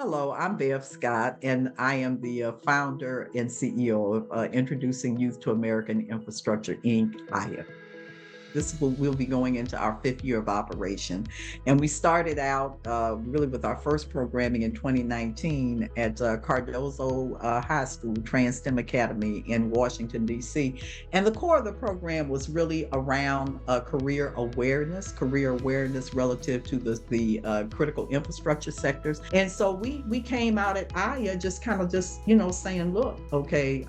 Hello, I'm Bev Scott, and I am the founder and CEO of Introducing Youth to American Infrastructure, Inc., Iyai. We'll be going into our fifth year of operation. And we started out really with our first programming in 2019 at Cardozo High School, Trans STEM Academy in Washington, D.C. And the core of the program was really around career awareness relative to the critical infrastructure sectors. And so we came out at Iyai just saying, look, okay,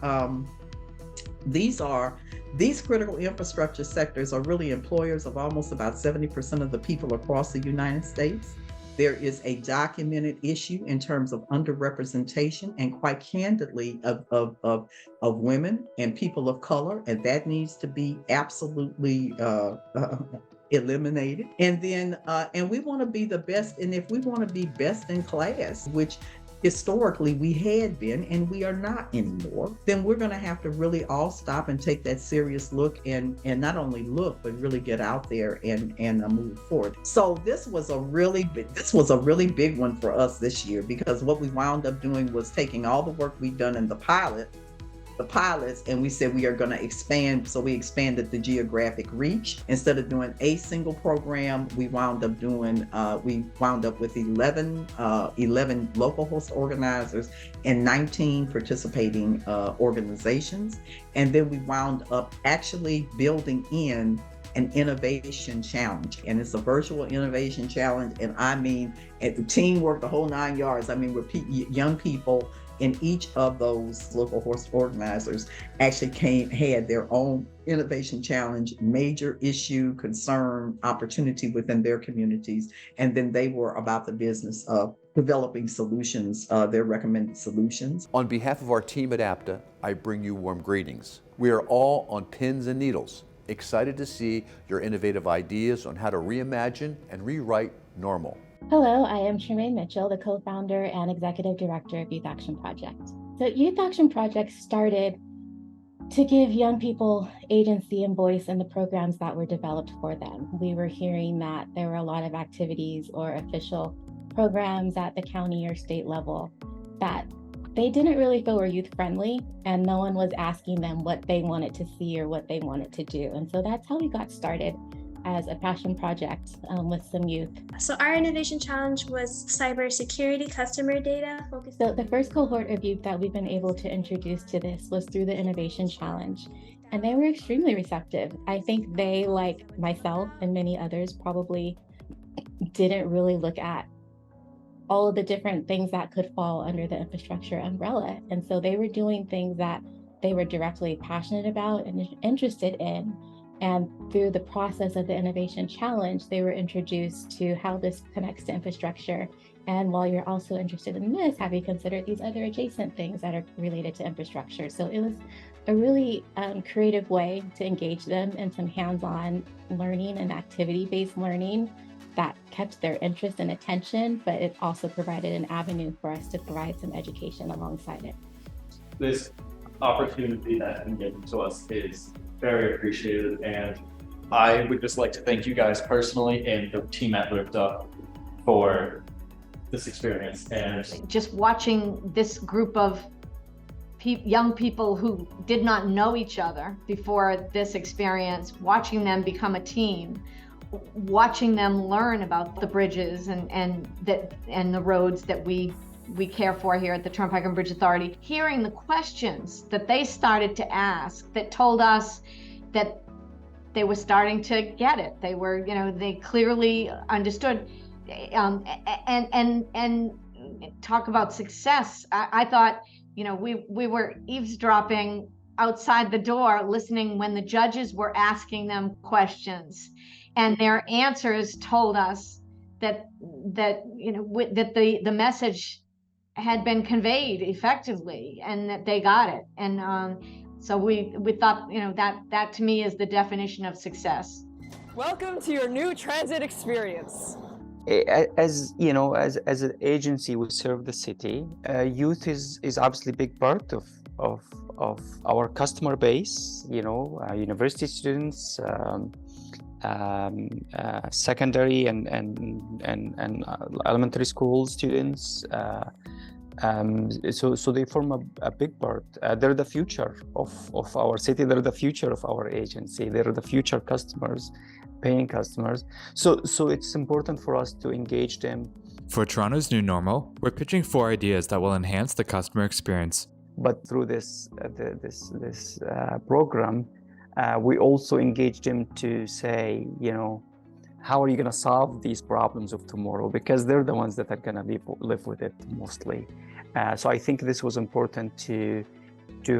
these are these critical infrastructure sectors are really employers of almost about 70% of the people across the United States. There is a documented issue in terms of underrepresentation and quite candidly of women and people of color, and that needs to be absolutely eliminated. And we want to be the best. And if we want to be best in class, which historically we had been and we are not anymore, then we're going to have to really all stop and take that serious look and not only look, but really get out there and move forward. So this was a really big one for us this year, because what we wound up doing was taking all the work we've done in the pilots, and we said we are going to expand. So we expanded the geographic reach. Instead of doing a single program, we wound up with 11 local host organizers and 19 participating organizations. And then we wound up actually building in an innovation challenge, and it's a virtual innovation challenge. And I mean, at the teamwork, the whole 9 yards. I mean, we're young people in each of those local horse organizers actually had their own innovation challenge, major issue, concern, opportunity within their communities. And then they were about the business of developing solutions, their recommended solutions. On behalf of our team at APTA, I bring you warm greetings. We are all on pins and needles, excited to see your innovative ideas on how to reimagine and rewrite normal. Hello, I am Tremaine Mitchell, the co-founder and executive director of Youth Action Project. So Youth Action Project started to give young people agency and voice in the programs that were developed for them. We were hearing that there were a lot of activities or official programs at the county or state level that they didn't really feel were youth friendly, and no one was asking them what they wanted to see or what they wanted to do. And so that's how we got started as a passion project with some youth. So our innovation challenge was cybersecurity customer data focused. So the first cohort of youth that we've been able to introduce to this was through the innovation challenge, and they were extremely receptive. I think they, like myself and many others, probably didn't really look at all of the different things that could fall under the infrastructure umbrella. And so they were doing things that they were directly passionate about and interested in. And through the process of the Innovation Challenge, they were introduced to how this connects to infrastructure. And while you're also interested in this, have you considered these other adjacent things that are related to infrastructure? So it was a really creative way to engage them in some hands-on learning and activity-based learning that kept their interest and attention, but it also provided an avenue for us to provide some education alongside it. This opportunity that has been given to us is very appreciated, and I would just like to thank you guys personally and the team at Lifta for this experience. And just watching this group of young people who did not know each other before this experience, watching them become a team, watching them learn about the bridges and the roads that we care for here at the Turnpike and Bridge Authority, hearing the questions that they started to ask that told us that they were starting to get it. They were, they clearly understood, and talk about success. I thought, we were eavesdropping outside the door, listening when the judges were asking them questions, and their answers told us that the message had been conveyed effectively and that they got it. And so we thought, that to me is the definition of success. Welcome to your new transit experience. As you know, as an agency, we serve the city. Youth is obviously a big part of our customer base. University students, secondary and elementary school students. So they form a big part. They're the future of our city. They're the future of our agency. They're the future customers, paying customers. So it's important for us to engage them. For Toronto's new normal, we're pitching 4 ideas that will enhance the customer experience. But through this program, we also engage them to say, how are you going to solve these problems of tomorrow? Because they're the ones that are going to live with it mostly. So I think this was important to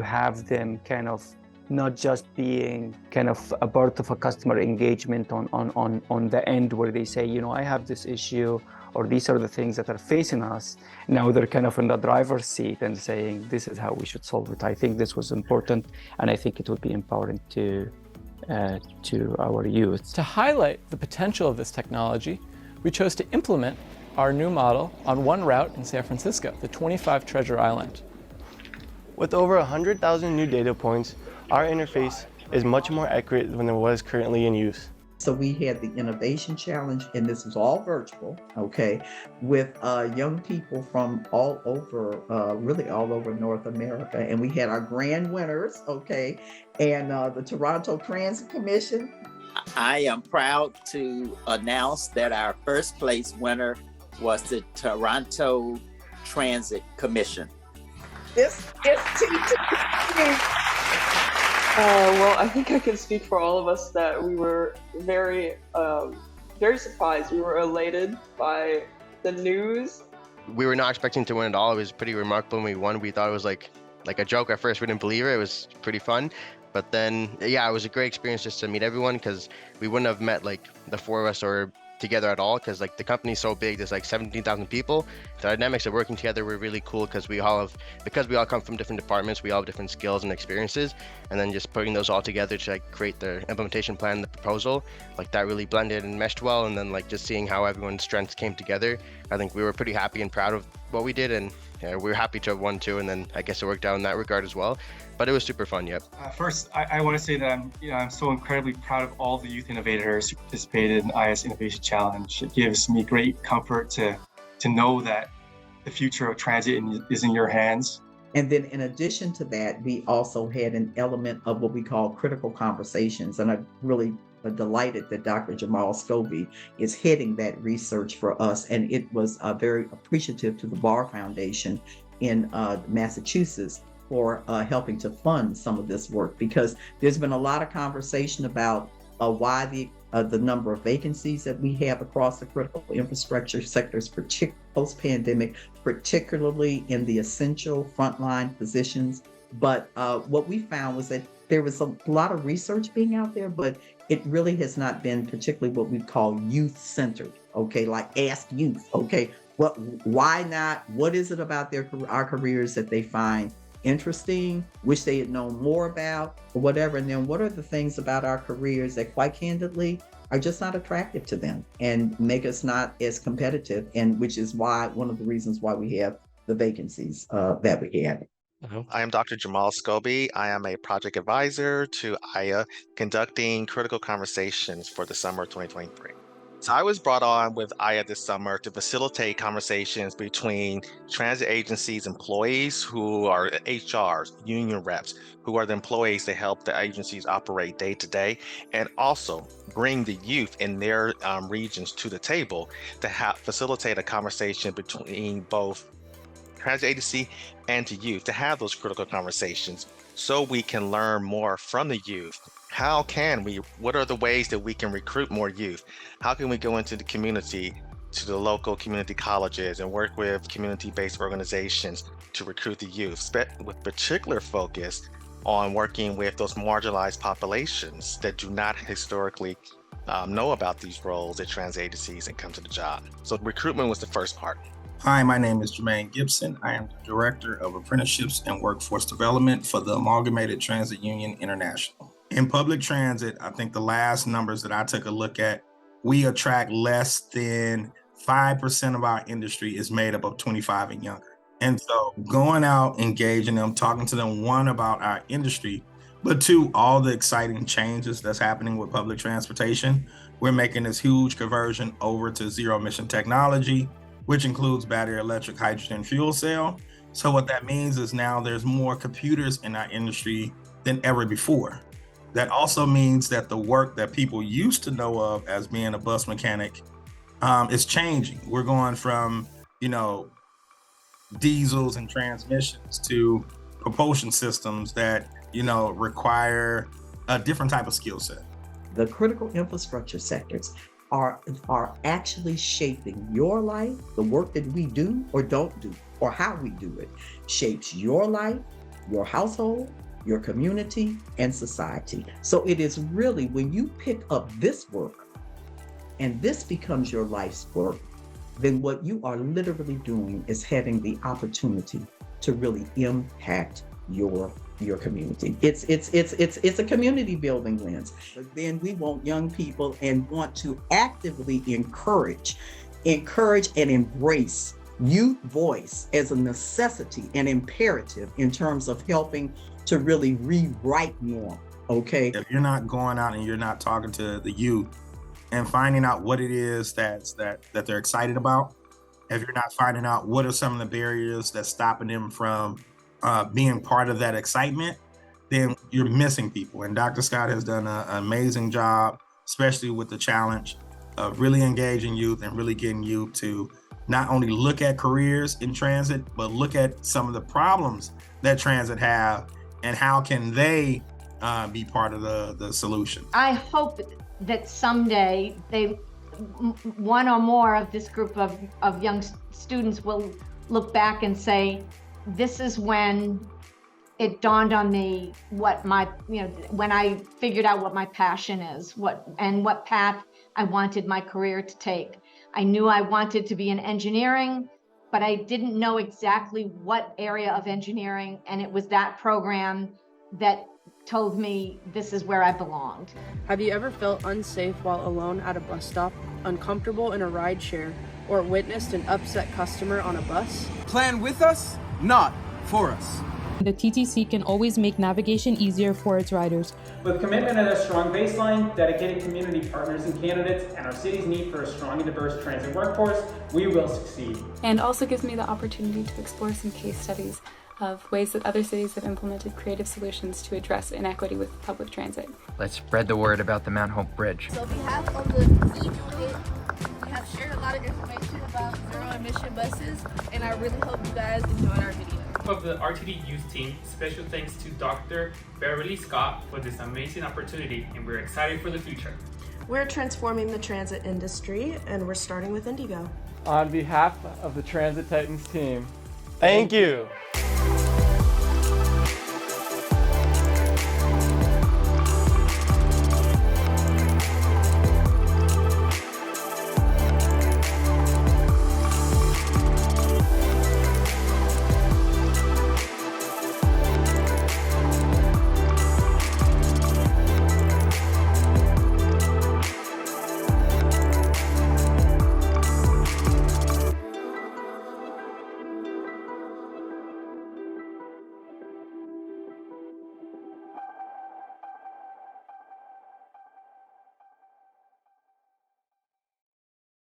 have them kind of not just being kind of a part of a customer engagement on the end where they say, I have this issue, or these are the things that are facing us. Now they're kind of in the driver's seat and saying, this is how we should solve it. I think this was important, and I think it would be empowering to our youth. To highlight the potential of this technology, we chose to implement our new model on one route in San Francisco, the 25 Treasure Island. With over 100,000 new data points, our interface is much more accurate than it was currently in use. So we had the innovation challenge, and this was all virtual, okay, with young people from all over, really all over North America. And we had our grand winners, okay, and the Toronto Transit Commission. I am proud to announce that our first place winner was the Toronto Transit Commission. This is TT. Well, I think I can speak for all of us that we were very surprised. We were elated by the news. We were not expecting to win at all. It was pretty remarkable when we won. We thought it was like a joke at first. We didn't believe it. It was pretty fun. But then, yeah, it was a great experience just to meet everyone, because we wouldn't have met like the 4 of us or together at all, because like the company's so big, there's like 17,000 people. The dynamics of working together were really cool, because we all come from different departments, we all have different skills and experiences, and then just putting those all together to like create the implementation plan, the proposal, like that really blended and meshed well. And then like just seeing how everyone's strengths came together, I think we were pretty happy and proud of what we did, and we were happy to have won too. And then I guess it worked out in that regard as well. But it was super fun, yep. First, I want to say that I'm so incredibly proud of all the youth innovators who participated in the IS Innovation Challenge. It gives me great comfort to know that the future of transit is in your hands. And then in addition to that, we also had an element of what we call critical conversations. And I'm really delighted that Dr. Jamal Scobie is heading that research for us. And it was very appreciative to the Barr Foundation in Massachusetts for helping to fund some of this work, because there's been a lot of conversation about why the number of vacancies that we have across the critical infrastructure sectors, post-pandemic, particularly in the essential frontline positions. But what we found was that there was a lot of research being out there, but it really has not been particularly what we call youth-centered, okay, like ask youth, okay, why not? What is it about our careers that they find interesting, wish they had known more about, or whatever? And then what are the things about our careers that quite candidly are just not attractive to them and make us not as competitive, and which is why one of the reasons why we have the vacancies that we had. I am Dr. Jamal Scobie. I am a project advisor to Iyai, conducting critical conversations for the summer of 2023. So I was brought on with Iyai this summer to facilitate conversations between transit agencies' employees, who are HRs, union reps, who are the employees that help the agencies operate day to day, and also bring the youth in their regions to the table to facilitate a conversation between both transit agency and to youth, to have those critical conversations so we can learn more from the youth. What are the ways that we can recruit more youth? How can we go into the community, to the local community colleges, and work with community-based organizations to recruit the youth, with particular focus on working with those marginalized populations that do not historically know about these roles at transit agencies and come to the job. So recruitment was the first part. Hi, my name is Jermaine Gibson. I am the Director of Apprenticeships and Workforce Development for the Amalgamated Transit Union International. In public transit, I think the last numbers that I took a look at, we attract less than 5% of our industry is made up of 25 and younger. And so going out, engaging them, talking to them, one, about our industry, but two, all the exciting changes that's happening with public transportation. We're making this huge conversion over to zero emission technology, which includes battery electric hydrogen fuel cell. So what that means is now there's more computers in our industry than ever before. That also means that the work that people used to know of as being a bus mechanic is changing. We're going from, diesels and transmissions to propulsion systems that, require a different type of skill set. The critical infrastructure sectors are actually shaping your life. The work that we do or don't do, or how we do it, shapes your life, your household, your community, and society. So it is really when you pick up this work and this becomes your life's work, then what you are literally doing is having the opportunity to really impact your community. It's a community building lens. But then we want young people and want to actively encourage and embrace youth voice as a necessity and imperative in terms of helping to really rewrite norm. Okay. If you're not going out and you're not talking to the youth and finding out what it is that they're excited about, if you're not finding out what are some of the barriers that's stopping them from being part of that excitement, then you're missing people. And Dr. Scott has done an amazing job, especially with the challenge of really engaging youth and really getting youth to not only look at careers in transit, but look at some of the problems that transit have and how can they be part of the solution. I hope that someday one or more of this group of young students will look back and say, this is when it dawned on me what when I figured out what my passion is, what path I wanted my career to take. I knew I wanted to be in engineering, but I didn't know exactly what area of engineering, and it was that program that told me this is where I belonged. Have you ever felt unsafe while alone at a bus stop, uncomfortable in a ride share, or witnessed an upset customer on a bus? Plan with us, not for us. The TTC can always make navigation easier for its riders. With commitment and a strong baseline, dedicated community partners and candidates, and our city's need for a strong and diverse transit workforce, we will succeed. And also gives me the opportunity to explore some case studies of ways that other cities have implemented creative solutions to address inequity with public transit. Let's spread the word about the Mount Hope Bridge. So on behalf of the city, we have shared a lot of information about zero emission buses, and I really hope you guys enjoyed our video. Of the RTD youth team, special thanks to Dr. Beverly Scott for this amazing opportunity, and we're excited for the future. We're transforming the transit industry, and we're starting with Indigo. On behalf of the Transit Titans team, thank you.